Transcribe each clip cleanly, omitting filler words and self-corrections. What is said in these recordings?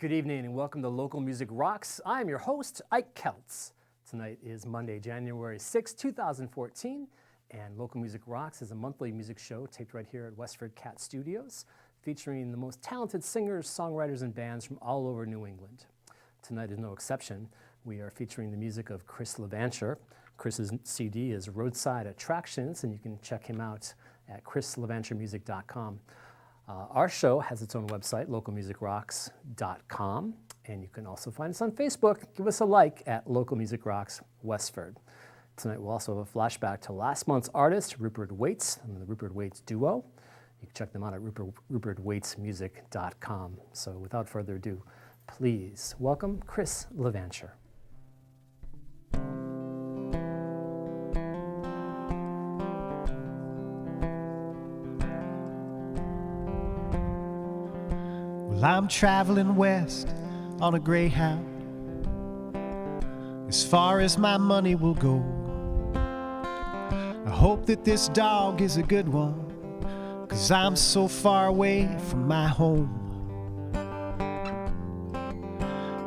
Good evening and welcome to Local Music Rocks. I'm your host, Ike Keltz. Tonight is Monday, January 6, 2014, and Local Music Rocks is a monthly music show taped right here at Westford Cat Studios, featuring the most talented singers, songwriters, and bands from all over New England. Tonight is no exception. We are featuring the music of LaVancher. Chris's CD is Roadside Attractions, and you can check him out at chrislavanchermusic.com. Our show has its own website, localmusicrocks.com, and you can also find us on Facebook. Give us a like at Local Music Rocks Westford. Tonight we'll also have a flashback to last month's artist, Rupert Waits, and the Rupert Waits Duo. You can check them out at rupertwaitsmusic.com. So without further ado, please welcome Chris LaVancher. Well, I'm traveling west on a Greyhound, as far as my money will go. I hope that this dog is a good one, 'cause I'm so far away from my home.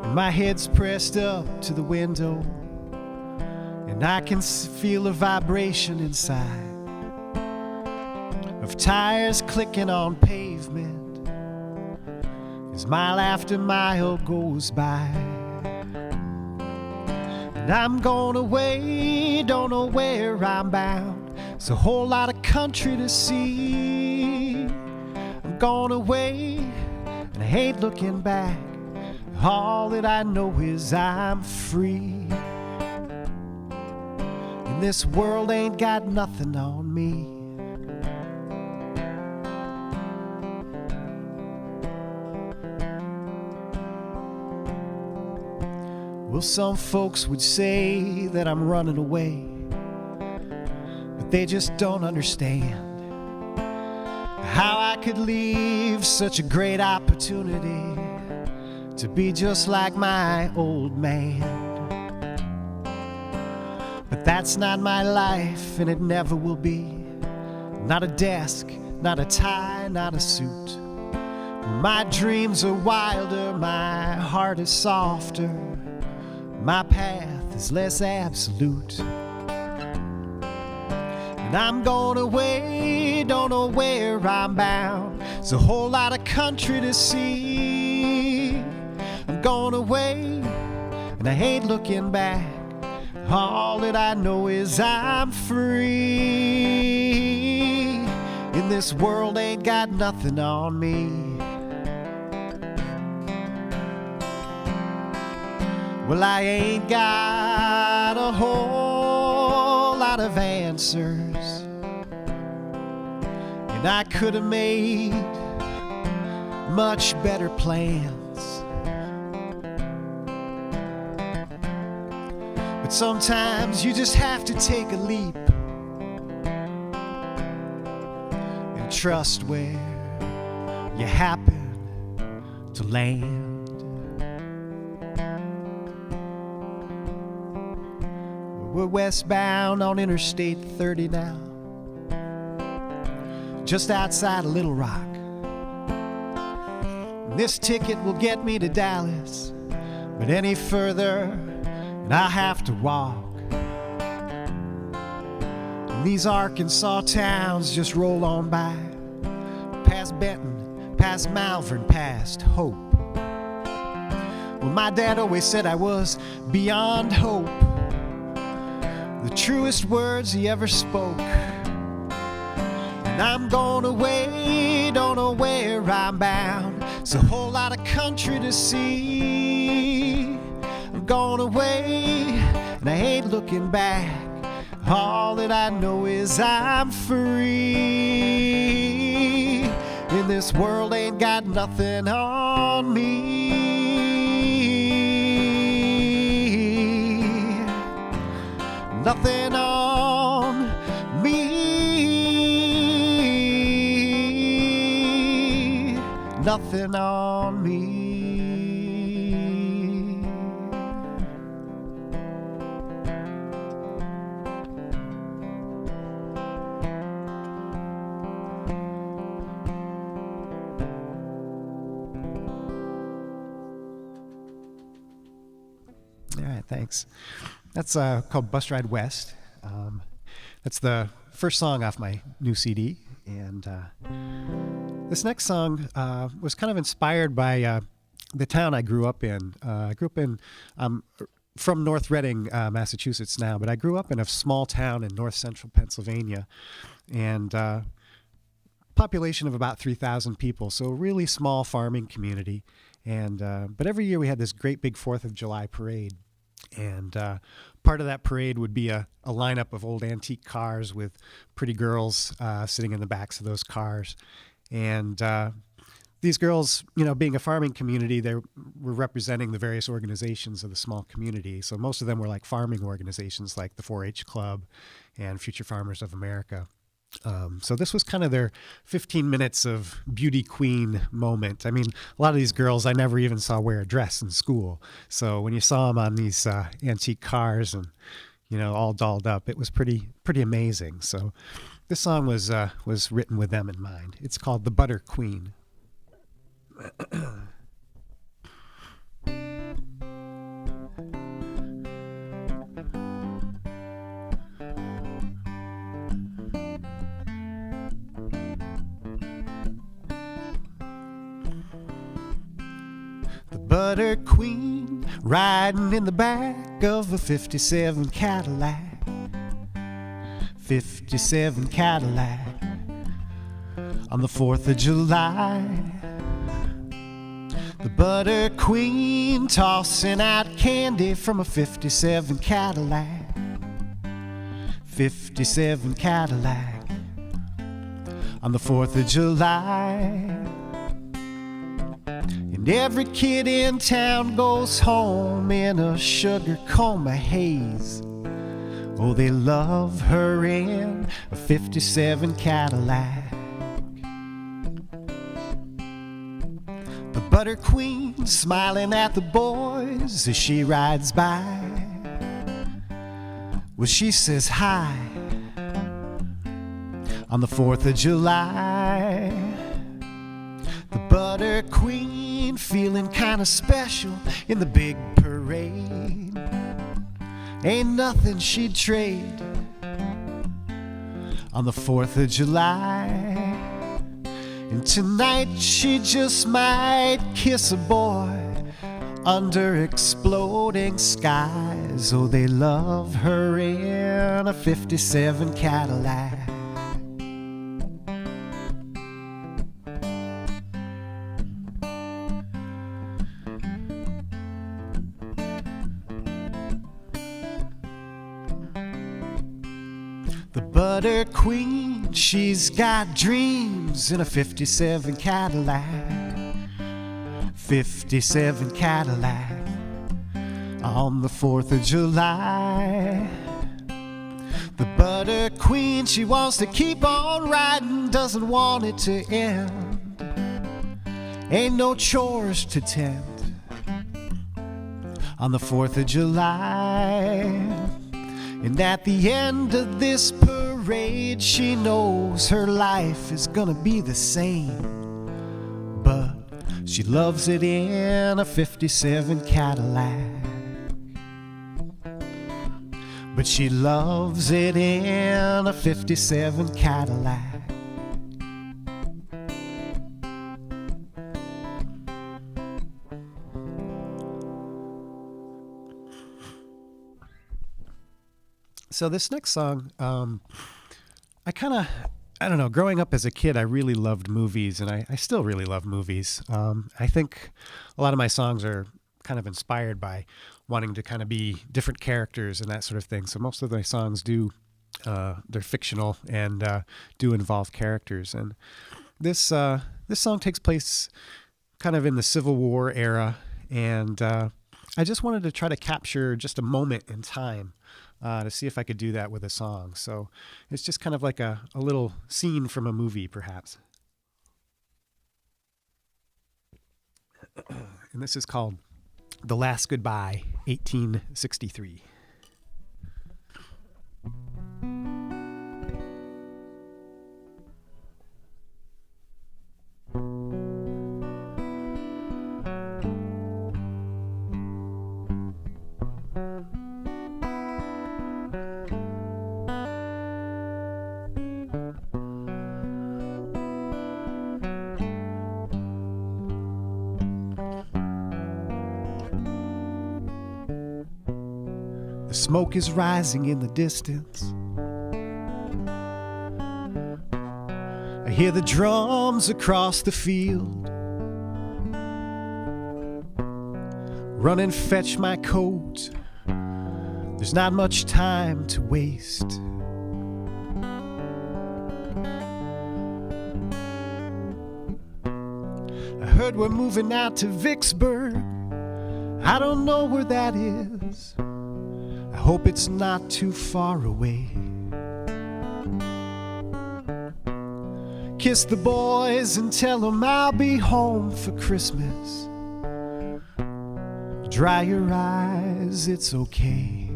And my head's pressed up to the window, and I can feel a vibration inside of tires clicking on pavement as mile after mile goes by. And I'm going away, don't know where I'm bound. It's a whole lot of country to see. I'm going away, and I hate looking back. All that I know is I'm free. And this world ain't got nothing on me. Well, some folks would say that I'm running away, but they just don't understand how I could leave such a great opportunity to be just like my old man. But that's not my life, and it never will be. Not a desk, not a tie, not a suit. My dreams are wilder, my heart is softer, my path is less absolute. And I'm going away, don't know where I'm bound. It's a whole lot of country to see. I'm going away, and I hate looking back. All that I know is I'm free. And this world ain't got nothing on me. Well, I ain't got a whole lot of answers, and I could have made much better plans. But sometimes you just have to take a leap and trust where you happen to land. We're westbound on Interstate 30 now, just outside of Little Rock. This ticket will get me to Dallas, but any further and I'll have to walk. And these Arkansas towns just roll on by, past Benton, past Malvern, past Hope. Well, my dad always said I was beyond hope, the truest words he ever spoke. And I'm going away, don't know where I'm bound. It's a whole lot of country to see. I'm going away, and I hate looking back. All that I know is I'm free. And this world ain't got nothing on me. Nothing on me. Nothing on me. Thanks. That's called Bus Ride West. That's the first song off my new CD. And this next song was kind of inspired by the town I grew up in. I grew up in, from North Reading, Massachusetts now, but I grew up in a small town in north central Pennsylvania. And population of about 3,000 people, so a really small farming community. And but every year we had this great big 4th of July parade. And part of that parade would be a lineup of old antique cars with pretty girls sitting in the backs of those cars. And these girls, you know, being a farming community, they were representing the various organizations of the small community. So most of them were like farming organizations like the 4-H Club and Future Farmers of America. So this was kind of their 15 minutes of beauty queen moment. I mean, a lot of these girls I never even saw wear a dress in school. So when you saw them on these antique cars and, you know, all dolled up, it was pretty amazing. So this song was written with them in mind. It's called The Butter Queen. Butter Queen riding in the back of a 57 Cadillac. 57 Cadillac on the 4th of July. The Butter Queen tossing out candy from a 57 Cadillac. 57 Cadillac on the 4th of July. And every kid in town goes home in a sugar coma haze. Oh, they love her in a 57 Cadillac. The Butter Queen smiling at the boys as she rides by. Well, she says hi on the 4th of July. The Butter Queen feeling kinda special in the big parade. Ain't nothing she'd trade on the 4th of July. And tonight she just might kiss a boy under exploding skies. Oh, they love her in a 57 Cadillac. The Butter Queen, she's got dreams in a 57 Cadillac. 57 Cadillac on the 4th of July. The Butter Queen, she wants to keep on riding, doesn't want it to end. Ain't no chores to tend on the 4th of July. And at the end of this parade, she knows her life is gonna be the same. But she loves it in a 57 Cadillac. But she loves it in a 57 Cadillac. So this next song, I don't know, growing up as a kid, I really loved movies, and I still really love movies. I think a lot of my songs are kind of inspired by wanting to kind of be different characters and that sort of thing. So most of my songs they're fictional and do involve characters. And this song takes place kind of in the Civil War era, and I just wanted to try to capture just a moment in time to see if I could do that with a song. So it's just kind of like a little scene from a movie, perhaps. And this is called The Last Goodbye, 1863. smoke is rising in the distance. I hear the drums across the field. Run and fetch my coat. There's not much time to waste. I heard we're moving out to Vicksburg. I don't know where that is. I hope it's not too far away. Kiss the boys and tell them I'll be home for Christmas. Dry your eyes, it's okay.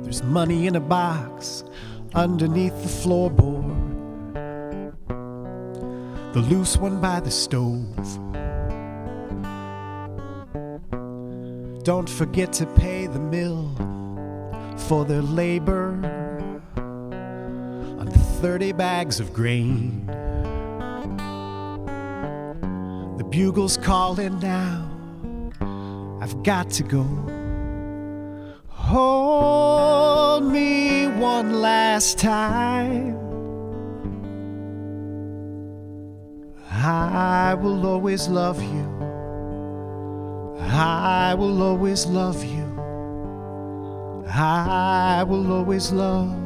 There's money in a box underneath the floorboard, the loose one by the stove. Don't forget to pay the mill for their labor on 30 bags of grain. The bugle's calling now, I've got to go. Hold me one last time. I will always love you. I will always love you. I will always love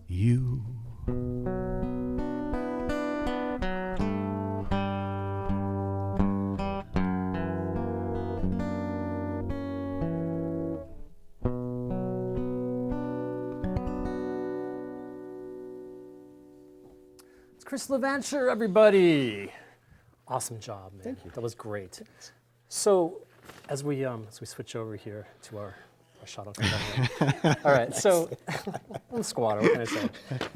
you. It's Chris LaVancher, everybody. Awesome job, man. Thank you. That was great. So, as we switch over here to our shuttle. All right. So, I'm a squatter. What can I say?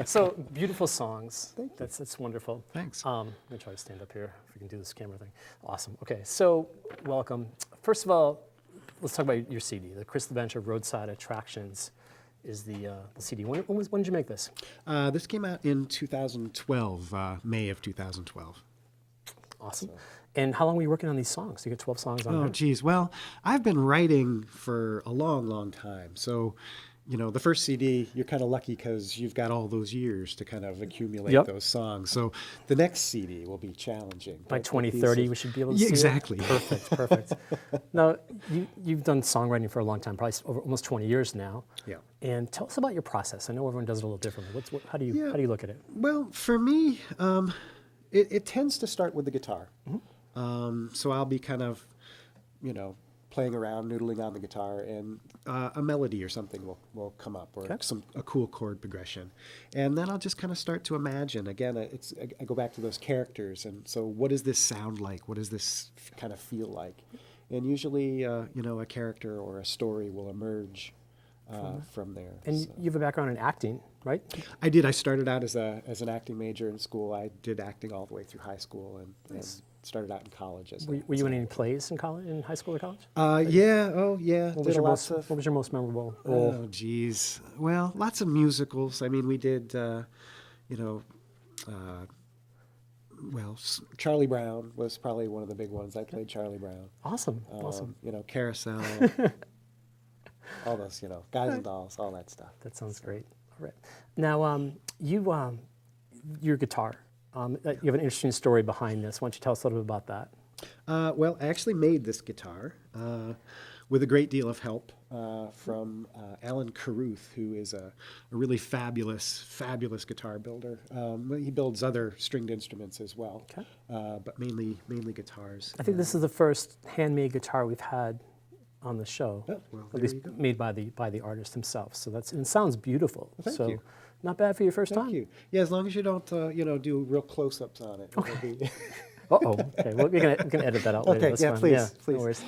So, beautiful songs. Thank you. That's wonderful. Thanks. I'm gonna try to stand up here if we can do this camera thing. Awesome. Okay. So, welcome. First of all, let's talk about your CD. The Chris LaVancher Roadside Attractions is the CD. When did you make this? This came out in 2012, May of 2012. Awesome. And how long were you working on these songs? You got 12 songs on Oh, there? geez. Well, I've been writing for a long, long time. So, you know, the first CD, you're kind of lucky because you've got all those years to kind of accumulate Yep. those songs. So the next CD will be challenging. By But 2030, these- we should be able to Yeah, see exactly. it? Perfect, perfect. Now, you've done songwriting for a long time, probably over almost 20 years now. Yeah. And tell us about your process. I know everyone does it a little differently. How do you look at it? Well, for me, it tends to start with the guitar. So I'll be kind of, you know, playing around, noodling on the guitar, and a melody or something will come up, or Okay. a cool chord progression, and then I'll just kind of start to imagine. Again, I go back to those characters, and so what does this sound like? What does this kind of feel like? And usually, you know, a character or a story will emerge from there. And So- you have a background in acting, right? I did. I started out as an acting major in school. I did acting all the way through high school, and started out in college as. Were you in any plays in college, in high school or college? Yeah. Oh, yeah. What Did was, lots what was your most memorable role? Oh, geez. Well, lots of musicals. I mean, we did. You know. Charlie Brown was probably one of the big ones. I played Charlie Brown. Awesome, awesome. You know, Carousel. All those, you know, Guys and Dolls, all that stuff. That sounds great. All right. Now, your guitar. You have an interesting story behind this. Why don't you tell us a little bit about that? Well, I actually made this guitar with a great deal of help from Alan Carruth, who is a really fabulous guitar builder. He builds other stringed instruments as well, Okay. but mainly guitars. I think this is the first handmade guitar we've had on the show, Oh, well, at there least you go. made by the artist himself. So and it sounds beautiful. Well, thank so you. not bad for your first Thank time. you. Yeah, as long as you don't, you know, do real close-ups on it. Okay. It'll be- Okay. Well, we can edit that out later. Okay, That's yeah, fine. please, No please. worries.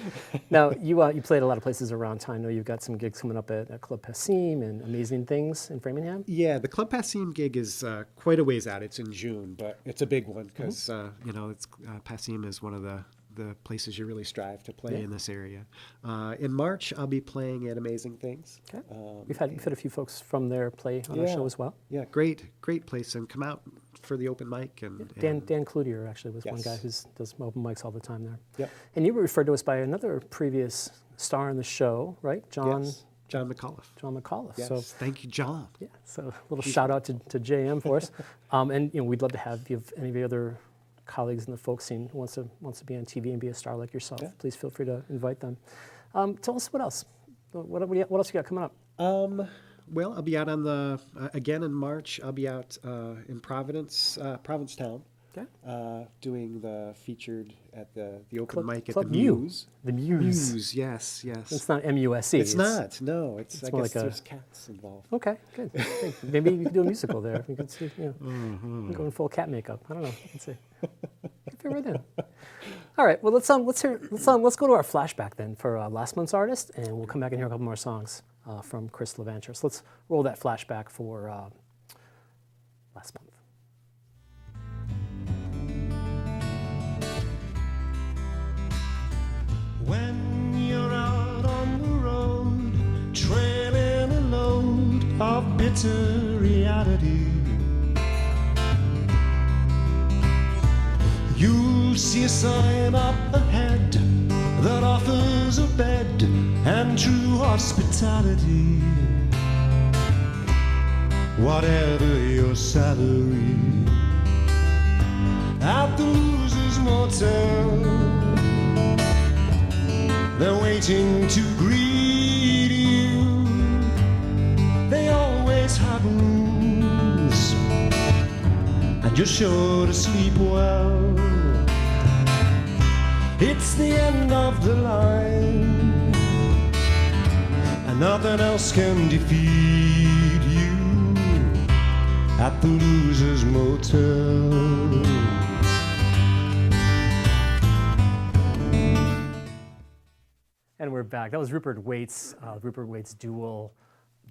Now, you played a lot of places around town. I know you've got some gigs coming up at Club Passim and Amazing Things in Framingham. Yeah, the Club Passim gig is quite a ways out. It's in June, but it's a big one because you know, it's Passim is one of the the places you really strive to play in this area. In March, I'll be playing at Amazing Things. Okay. We've had a few folks from there play on our show as well. Yeah, great place, and come out for the open mic. And Dan Cloutier actually was one guy who does open mics all the time there. Yep. And you were referred to us by another previous star in the show, right? John McAuliffe. John McAuliffe. Yes. So Thank you, John. yeah, so a little shout out to JM for us. And we'd love to have any of your other colleagues in the folk scene who wants to be on TV and be a star like yourself. Yeah. Please feel free to invite them. Tell us what else. What else you got coming up? Well, I'll be out on again in March. I'll be out in Provincetown. Okay. Doing the featured at the open mic at the Muse. The Muse. Muse, yes. It's not MUSE. It's not. No, it's I guess like there's cats involved. Okay, good. Maybe you could do a musical there. We could see, go in full cat makeup. I don't know. Let's see. Fit right in. All right. Well, let's go to our flashback then for last month's artist, and we'll come back and hear a couple more songs from Chris LaVancher. So let's roll that flashback for last month. When you're out on the road, trailing a load of bitter reality, you see a sign up ahead that offers a bed and true hospitality. Whatever your salary, at the Loser's Motel, they're waiting to greet you. They always have rooms, and you're sure to sleep well. It's the end of the line, and nothing else can defeat you at the Loser's Motel. And we're back. That was Rupert Waite's duo.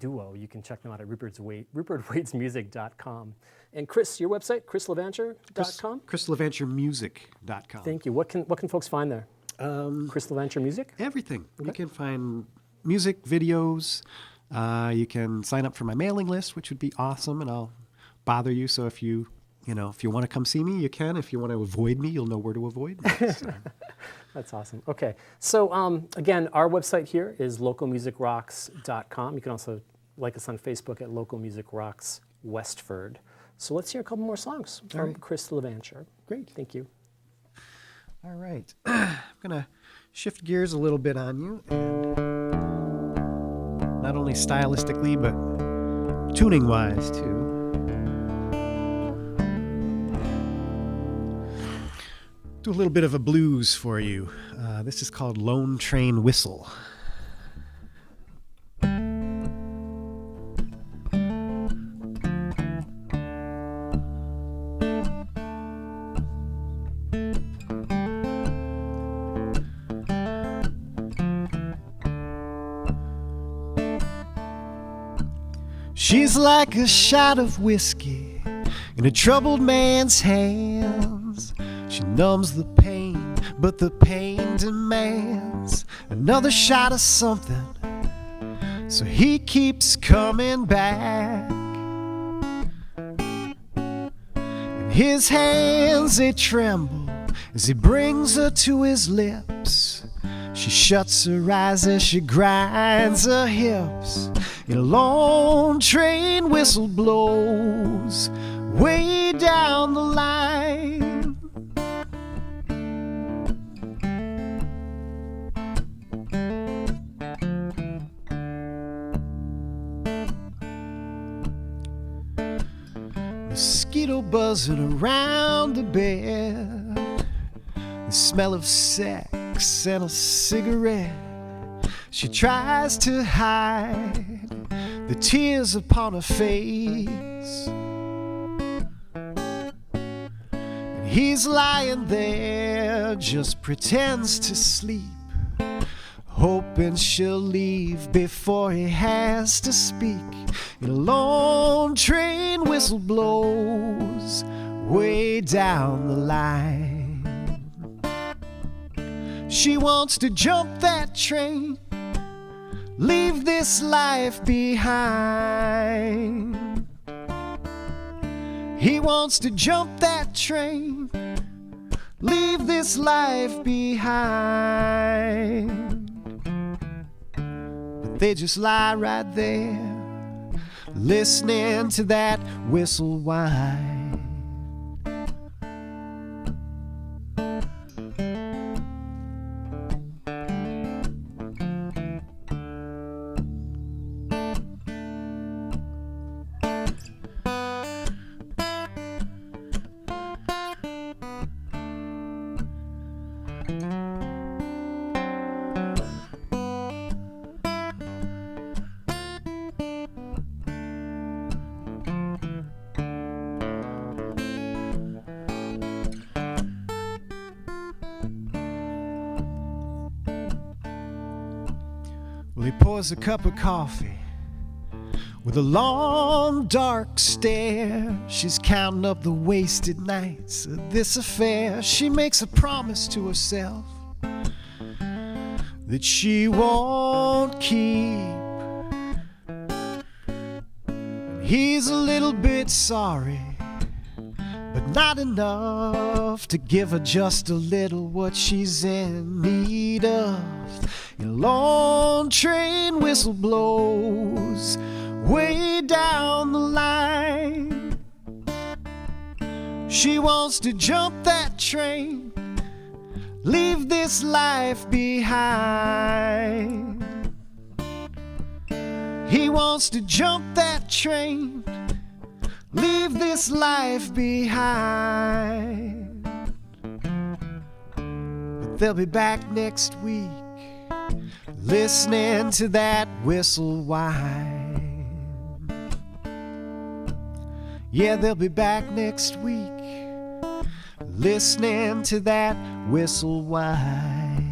You can check them out at rupertwaitesmusic.com. And Chris, your website, chrislavancher.com? chrislavanchermusic.com. Thank you. What can folks find there? Chris LaVancher Music? Everything. Okay. You can find music, videos. You can sign up for my mailing list, which would be awesome, and I'll bother you. So if you want to come see me, you can. If you want to avoid me, you'll know where to avoid me. So. That's awesome. Okay. So again, our website here is localmusicrocks.com. You can also like us on Facebook at Local Music Rocks Westford. So let's hear a couple more songs from Chris LaVancher. Great. Thank you. All right. I'm going to shift gears a little bit on you. And not only stylistically, but tuning-wise, too. Do a little bit of a blues for you. This is called Lone Train Whistle. She's like a shot of whiskey in a troubled man's hands. She numbs the pain, but the pain demands another shot of something, so he keeps coming back. And his hands, they tremble as he brings her to his lips. She shuts her eyes as she grinds her hips, and a long train whistle blows way down the line. Mosquito buzzing around the bed, the smell of sex and a cigarette. She tries to hide the tears upon her face, and he's lying there, just pretends to sleep, hoping she'll leave before he has to speak. And a long train whistle blows way down the line. She wants to jump that train, leave this life behind. He wants to jump that train, leave this life behind. But they just lie right there, listening to that whistle whine. Well, he pours a cup of coffee with a long, dark stare. She's counting up the wasted nights of this affair. She makes a promise to herself that she won't keep. He's a little bit sorry, but not enough to give her just a little what she's in need of. A long train whistle blows way down the line. She wants to jump that train, leave this life behind. He wants to jump that train, leave this life behind. But they'll be back next week, listening to that whistle whine. Yeah, they'll be back next week, listening to that whistle whine.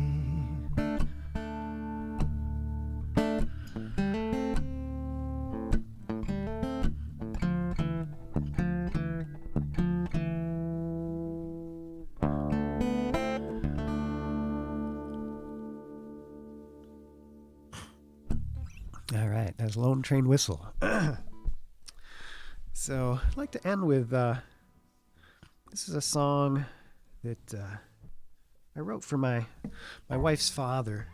All right, that's Lone Train Whistle. So I'd like to end with, this is a song that I wrote for my wife's father.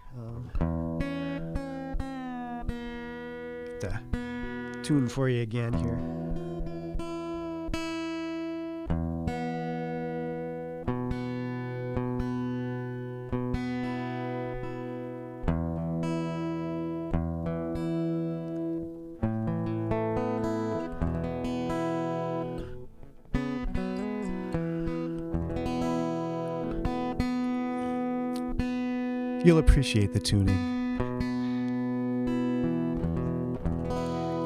The tune for you again here. You'll appreciate the tuning.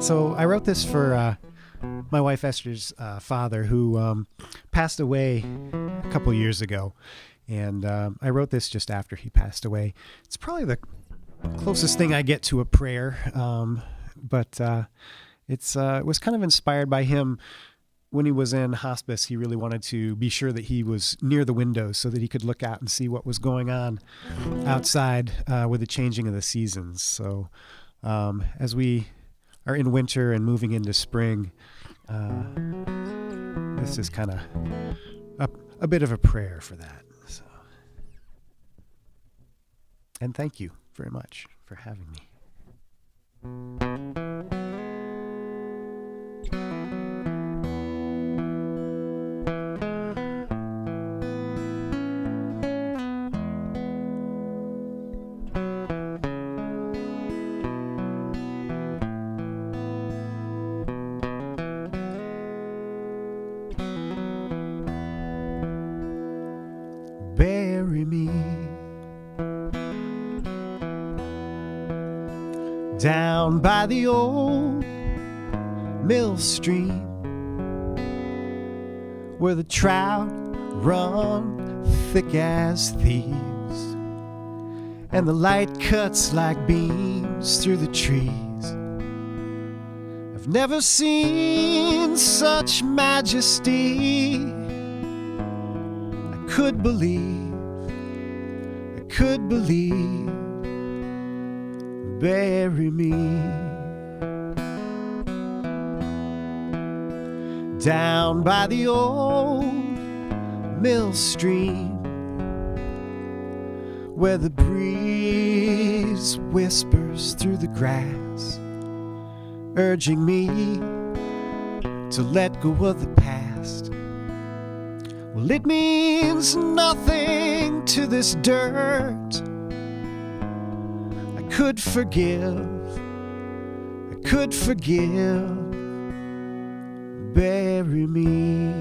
So I wrote this for my wife Esther's father, who passed away a couple years ago. And I wrote this just after he passed away. It's probably the closest thing I get to a prayer, but it was kind of inspired by him. When he was in hospice, he really wanted to be sure that he was near the windows so that he could look out and see what was going on outside with the changing of the seasons. So as we are in winter and moving into spring, this is kind of a bit of a prayer for that. So. And thank you very much for having me. Bury me down by the old mill stream where the trout run thick as thieves and the light cuts like beams through the trees. I've never seen such majesty. I could believe. Bury me down by the old mill stream, where the breeze whispers through the grass, urging me to let go of the past. Well, it means nothing to this dirt. I could forgive, bury me.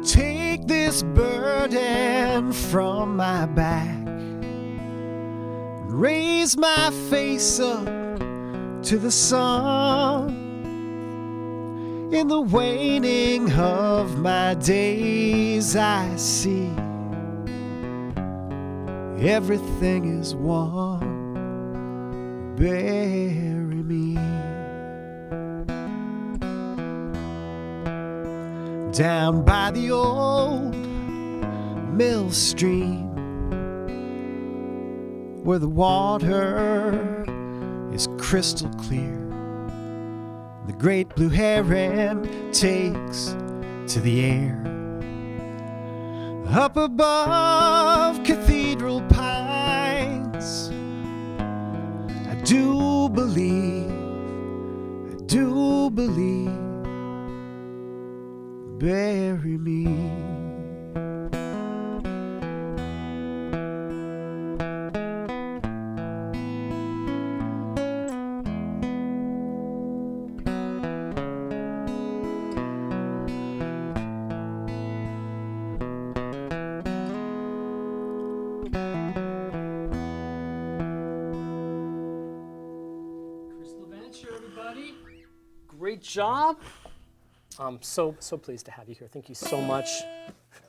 Take this burden from my back, raise my face up to the sun. In the waning of my days, I see everything is one. Bury me down by the old mill stream, where the water is crystal clear. The great blue heron takes to the air. Up above cathedral pines, I do believe, bury me. Chris LaVancher, everybody. Great job. I'm so pleased to have you here. Thank you so much.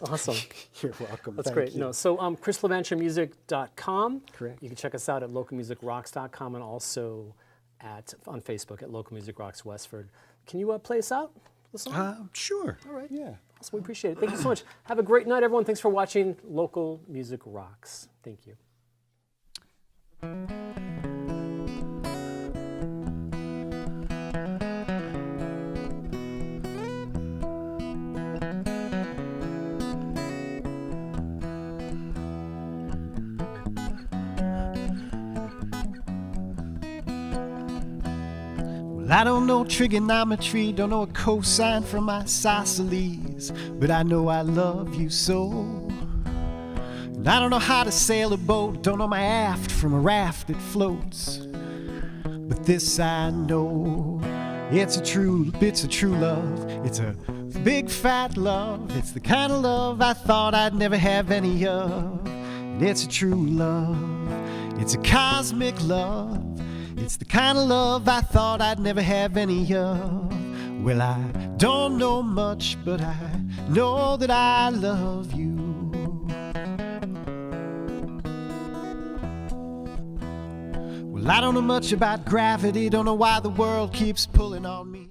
Awesome. You're welcome. That's Thank great. you. No, so ChrisLaVancherMusic.com. Correct. You can check us out at localmusicrocks.com and also on Facebook at Local Music Rocks Westford. Can you play us out? The song? Sure. All right. Yeah. Awesome. We appreciate it. Thank you so much. Have a great night, everyone. Thanks for watching Local Music Rocks. Thank you. I don't know trigonometry, don't know a cosine from isosceles, but I know I love you so. And I don't know how to sail a boat, don't know my aft from a raft that floats, but this I know, it's a true love. It's a big fat love. It's the kind of love I thought I'd never have any of. And it's a true love. It's a cosmic love. It's the kind of love I thought I'd never have any of. Well, I don't know much, but I know that I love you. Well, I don't know much about gravity, don't know why the world keeps pulling on me.